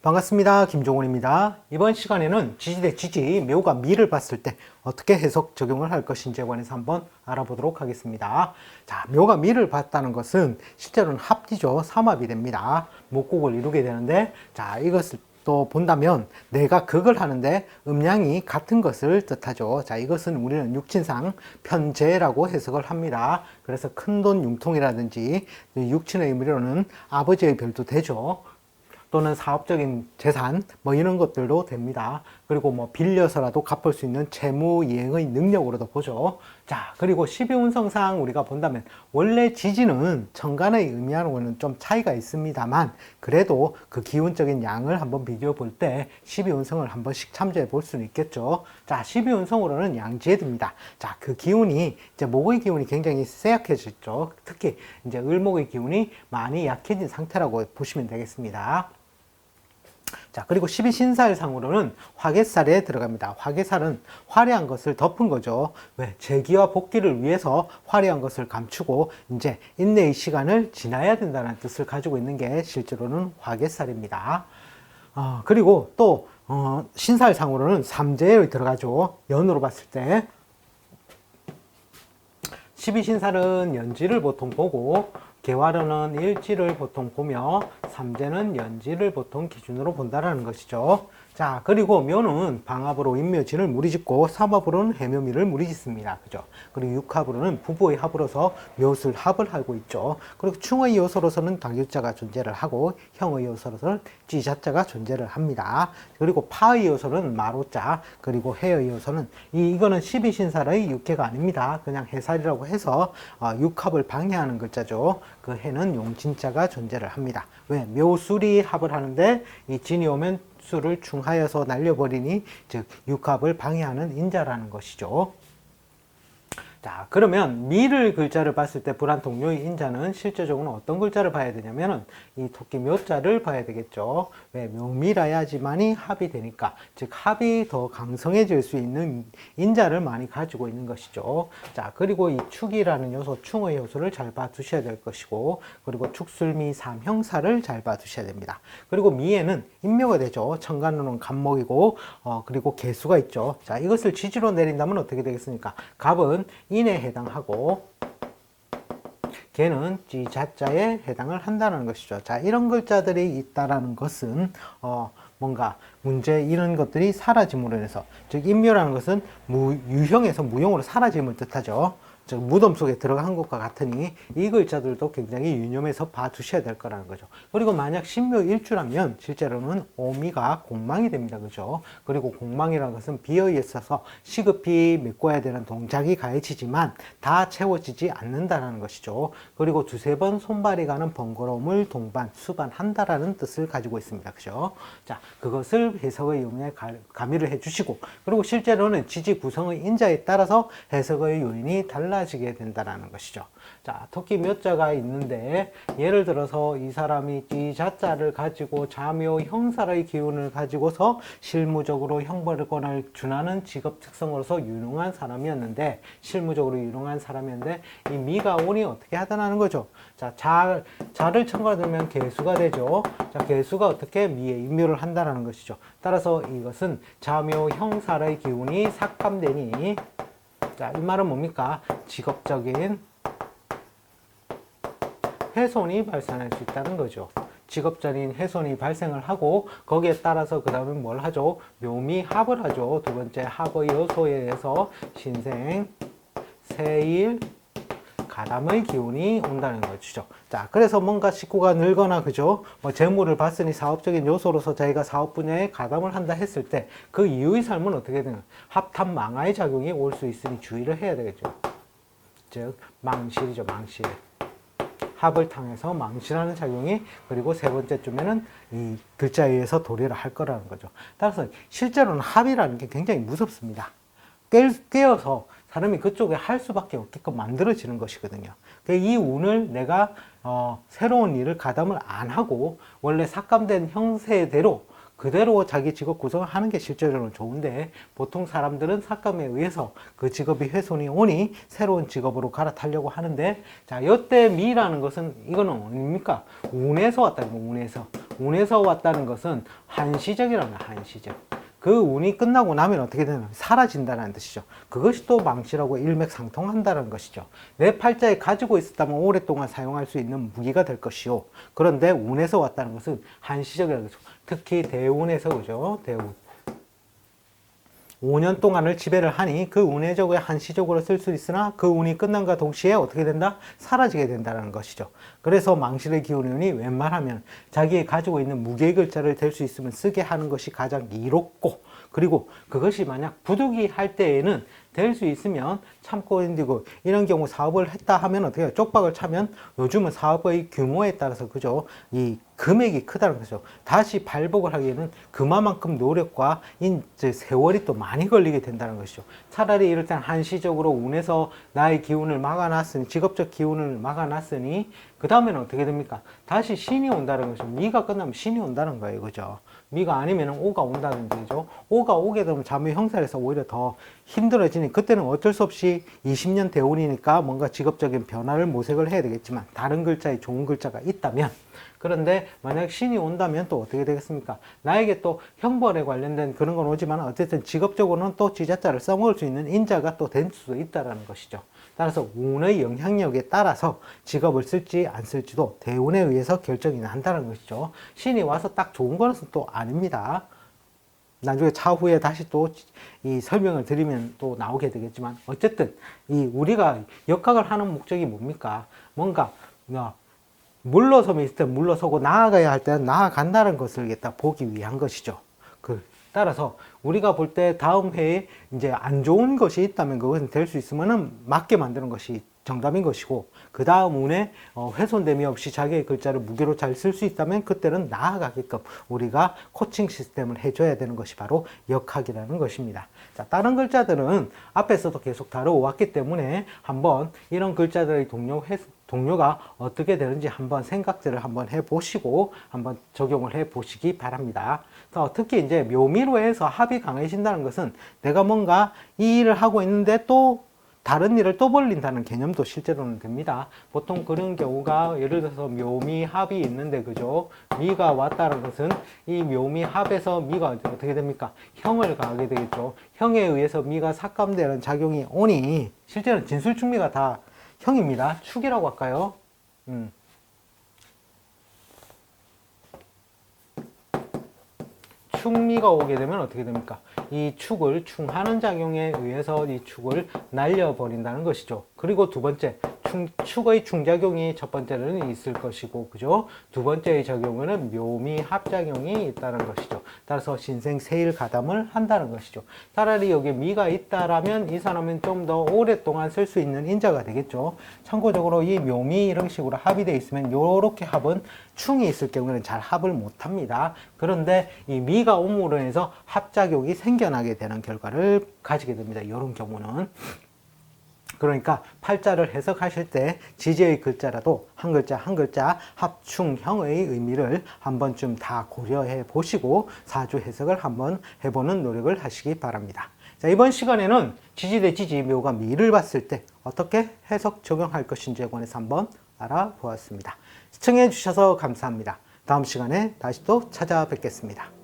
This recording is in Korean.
반갑습니다. 김종훈입니다. 이번 시간에는 지지 대 지지, 묘가 미를 봤을 때 어떻게 해석 적용을 할 것인지에 관해서 한번 알아보도록 하겠습니다. 자, 묘가 미를 봤다는 것은 실제로는 합지죠. 삼합이 됩니다. 목곡을 이루게 되는데, 자, 이것을 또 본다면 내가 극을 하는데 음양이 같은 것을 뜻하죠. 자, 이것은 우리는 육친상 편재라고 해석을 합니다. 그래서 큰돈 융통이라든지 육친의 의미로는 아버지의 별도 되죠. 또는 사업적인 재산 뭐 이런 것들도 됩니다. 그리고 뭐 빌려서라도 갚을 수 있는 채무 이행의 능력으로도 보죠. 자, 그리고 12운성상 우리가 본다면 원래 지지는 천간의 의미하고는 좀 차이가 있습니다만 그래도 그 기운적인 양을 한번 비교해 볼 때 12운성을 한 번씩 참조해 볼 수는 있겠죠. 자, 12운성으로는 양지해듭니다. 자, 그 기운이 이제 목의 기운이 굉장히 쇠약해졌죠. 특히 이제 을목의 기운이 많이 약해진 상태라고 보시면 되겠습니다. 자, 그리고 12신살상으로는 화개살에 들어갑니다. 화개살은 화려한 것을 덮은 거죠. 왜? 재기와 복귀를 위해서 화려한 것을 감추고 이제 인내의 시간을 지나야 된다는 뜻을 가지고 있는 게 실제로는 화개살입니다. 그리고 또 신살상으로는 삼재에 들어가죠. 연으로 봤을 때 12신살은 연지를 보통 보고 개화로는 일지를 보통 보며 삼재는 연지를 보통 기준으로 본다라는 것이죠. 자, 그리고 묘는 방합으로 인묘진을 무리짓고 삼합으로는 해묘미를 무리짓습니다. 그죠? 그리고 육합으로는 부부의 합으로서 묘술 합을 하고 있죠. 그리고 충의 요소로서는 당유자가 존재를 하고 형의 요소로서는 쥐자자가 존재를 합니다. 그리고 파의 요소는 마로자, 그리고 해의 요소는 이거는 12신살의 육해가 아닙니다. 그냥 해살이라고 해서 육합을 방해하는 글자죠. 그 해는 용진자가 존재를 합니다. 왜? 묘술이 합을 하는데 이 진이 오면 수를 충하여서 날려버리니 즉 육합을 방해하는 인자라는 것이죠. 자, 그러면 미를 글자를 봤을 때 불안통묘의 인자는 실제적으로 어떤 글자를 봐야 되냐면은 이 토끼 묘자를 봐야 되겠죠. 왜? 묘미라야지만이 합이 되니까, 즉 합이 더 강성해질 수 있는 인자를 많이 가지고 있는 것이죠. 자, 그리고 이 축이라는 요소, 충의 요소를 잘 봐두셔야 될 것이고, 그리고 축술미 삼형사를 잘 봐두셔야 됩니다. 그리고 미에는 인묘가 되죠. 천간으로는 갑목이고, 그리고 개수가 있죠. 자, 이것을 지지로 내린다면 어떻게 되겠습니까? 갑은 인에 해당하고 개는 쥐자자에 해당을 한다는 것이죠. 자, 이런 글자들이 있다라는 것은 뭔가 문제 이런 것들이 사라짐으로 인해서, 즉 인묘라는 것은 유형에서 무용으로 사라짐을 뜻하죠. 즉 무덤 속에 들어간 것과 같으니 이 글자들도 굉장히 유념해서 봐두셔야 될 거라는 거죠. 그리고 만약 신묘일주라면 실제로는 오미가 공망이 됩니다. 그죠? 그리고 공망이라는 것은 비어에 있어서 시급히 메꿔야 되는 동작이 가해지지만 다 채워지지 않는다는 것이죠. 그리고 두세 번 손발이 가는 번거로움을 동반, 수반한다라는 뜻을 가지고 있습니다. 그죠? 자, 그것을 해석의 요인에 가미를 해주시고, 그리고 실제로는 지지 구성의 인자에 따라서 해석의 요인이 달라지게 된다는 것이죠. 자, 토끼 묘자가 있는데 예를 들어서 이 사람이 이 자자를 가지고 자묘 형살의 기운을 가지고서 실무적으로 형벌권을 준하는 직업 특성으로서 유능한 사람이었는데, 실무적으로 유능한 사람이었는데 이 미가 오니 어떻게 하더라는 거죠. 자, 자를 첨가하면 개수가 되죠. 자, 개수가 어떻게 미의 인묘를 한다는 것이죠. 따라서 이것은 자묘 형살의 기운이 삭감되니, 자, 이 말은 뭡니까? 직업적인 훼손이 발생할 수 있다는 거죠. 직업적인 훼손이 발생을 하고 거기에 따라서 그 다음에 뭘 하죠? 묘미 합을 하죠. 두 번째 합의 요소에 의해서 신생, 세일, 가담의 기운이 온다는 것이죠. 자, 그래서 뭔가 식구가 늘거나, 그죠? 뭐 재물을 봤으니 사업적인 요소로서 자기가 사업 분야에 가담을 한다 했을 때 그 이후의 삶은 어떻게 되나? 합탐 망화의 작용이 올 수 있으니 주의를 해야 되겠죠. 즉, 망실이죠, 망실. 합을 통해서 망실하는 작용이, 그리고 세 번째쯤에는 이 글자에 의해서 도래를 할 거라는 거죠. 따라서 실제로는 합이라는 게 굉장히 무섭습니다. 깨어서 사람이 그쪽에 할 수밖에 없게끔 만들어지는 것이거든요. 이 운을 내가 새로운 일을 가담을 안 하고 원래 삭감된 형세대로 그대로 자기 직업 구성을 하는 게 실제로는 좋은데, 보통 사람들은 삭감에 의해서 그 직업이 훼손이 오니 새로운 직업으로 갈아타려고 하는데, 자, 이때 미라는 것은 이거는 뭡니까? 운에서 왔다는 거, 운에서. 운에서 왔다는 것은 한시적이라는 거예요. 한시적. 그 운이 끝나고 나면 어떻게 되냐면 사라진다는 뜻이죠. 그것이 또 망치라고 일맥상통한다는 것이죠. 내 팔자에 가지고 있었다면 오랫동안 사용할 수 있는 무기가 될 것이요. 그런데 운에서 왔다는 것은 한시적이라는 거죠. 특히 대운에서, 그죠? 대운. 5년 동안을 지배를 하니 그 운의 적을 한시적으로 쓸 수 있으나 그 운이 끝남과 동시에 어떻게 된다? 사라지게 된다는 것이죠. 그래서 망실의 기운이 웬만하면 자기가 가지고 있는 무게의 글자를 될 수 있으면 쓰게 하는 것이 가장 이롭고, 그리고 그것이 만약 부득이 할 때에는 될 수 있으면 참고 인디고 이런 경우 사업을 했다 하면 어떻게 해요? 쪽박을 차면 요즘은 사업의 규모에 따라서, 그죠? 이 금액이 크다는 거죠. 다시 발복을 하기에는 그만큼 노력과 세월이 또 많이 걸리게 된다는 것이죠. 차라리 이럴 땐 한시적으로 운에서 나의 기운을 막아놨으니, 직업적 기운을 막아놨으니 그 다음에는 어떻게 됩니까? 다시 신이 온다는 것이죠. 미가 끝나면 신이 온다는 거예요. 그죠? 미가 아니면 오가 온다는 거죠. 오가 오게 되면 자묘 형살에서 오히려 더 힘들어지니, 그때는 어쩔 수 없이 20년 대운이니까 뭔가 직업적인 변화를 모색을 해야 되겠지만, 다른 글자에 좋은 글자가 있다면, 그런데 만약 신이 온다면 또 어떻게 되겠습니까? 나에게 또 형벌에 관련된 그런 건 오지만 어쨌든 직업적으로는 또 지자자를 써먹을 수 있는 인자가 또 될 수도 있다는 것이죠. 따라서 운의 영향력에 따라서 직업을 쓸지 안 쓸지도 대운에 의해서 결정이 난다는 것이죠. 신이 와서 딱 좋은 것은 또 아닙니다. 나중에 차후에 다시 또 이 설명을 드리면 또 나오게 되겠지만, 어쨌든 이 우리가 역학을 하는 목적이 뭡니까? 뭔가 물러섬이 있을 때 물러서고 나아가야 할 때는 나아간다는 것을 딱 보기 위한 것이죠. 따라서 우리가 볼 때 다음 해에 이제 안 좋은 것이 있다면 그것은 될 수 있으면은 맞게 만드는 것이 정답인 것이고, 그 다음 운에 훼손됨이 없이 자기의 글자를 무게로 잘 쓸 수 있다면 그때는 나아가게끔 우리가 코칭 시스템을 해줘야 되는 것이 바로 역학이라는 것입니다. 자, 다른 글자들은 앞에서도 계속 다뤄왔기 때문에 한번 이런 글자들의 동료가 어떻게 되는지 한번 생각들을 한번 해보시고 한번 적용을 해보시기 바랍니다. 특히 이제 묘미로 해서 합이 강해진다는 것은 내가 뭔가 이 일을 하고 있는데 또 다른 일을 또 벌린다는 개념도 실제로는 됩니다. 보통 그런 경우가 예를 들어서 묘미 합이 있는데, 그죠? 미가 왔다는 것은 이 묘미 합에서 미가 어떻게 됩니까? 형을 가하게 되겠죠. 형에 의해서 미가 삭감되는 작용이 오니 실제로는 진술충미가 다 형입니다. 축이라고 할까요? 충미가 오게 되면 어떻게 됩니까? 이 축을 충하는 작용에 의해서 이 축을 날려버린다는 것이죠. 그리고 두 번째, 축의 충작용이 첫 번째는 있을 것이고, 그죠? 두 번째의 작용은 묘미 합작용이 있다는 것이죠. 따라서 신생세일 가담을 한다는 것이죠. 차라리 여기 미가 있다라면 이 사람은 좀 더 오랫동안 쓸 수 있는 인자가 되겠죠. 참고적으로 이 묘미 이런 식으로 합이 되어 있으면 요렇게 합은 충이 있을 경우에는 잘 합을 못 합니다. 그런데 이 미가 옴으로 해서 합작용이 생겨나게 되는 결과를 가지게 됩니다. 이런 경우는. 그러니까 팔자를 해석하실 때 지지의 글자라도 한 글자 한 글자 합충형의 의미를 한 번쯤 다 고려해 보시고 사주 해석을 한번 해보는 노력을 하시기 바랍니다. 자, 이번 시간에는 지지 대 지지, 묘가 미를 봤을 때 어떻게 해석 적용할 것인지에 관해서 한번 알아보았습니다. 시청해 주셔서 감사합니다. 다음 시간에 다시 또 찾아뵙겠습니다.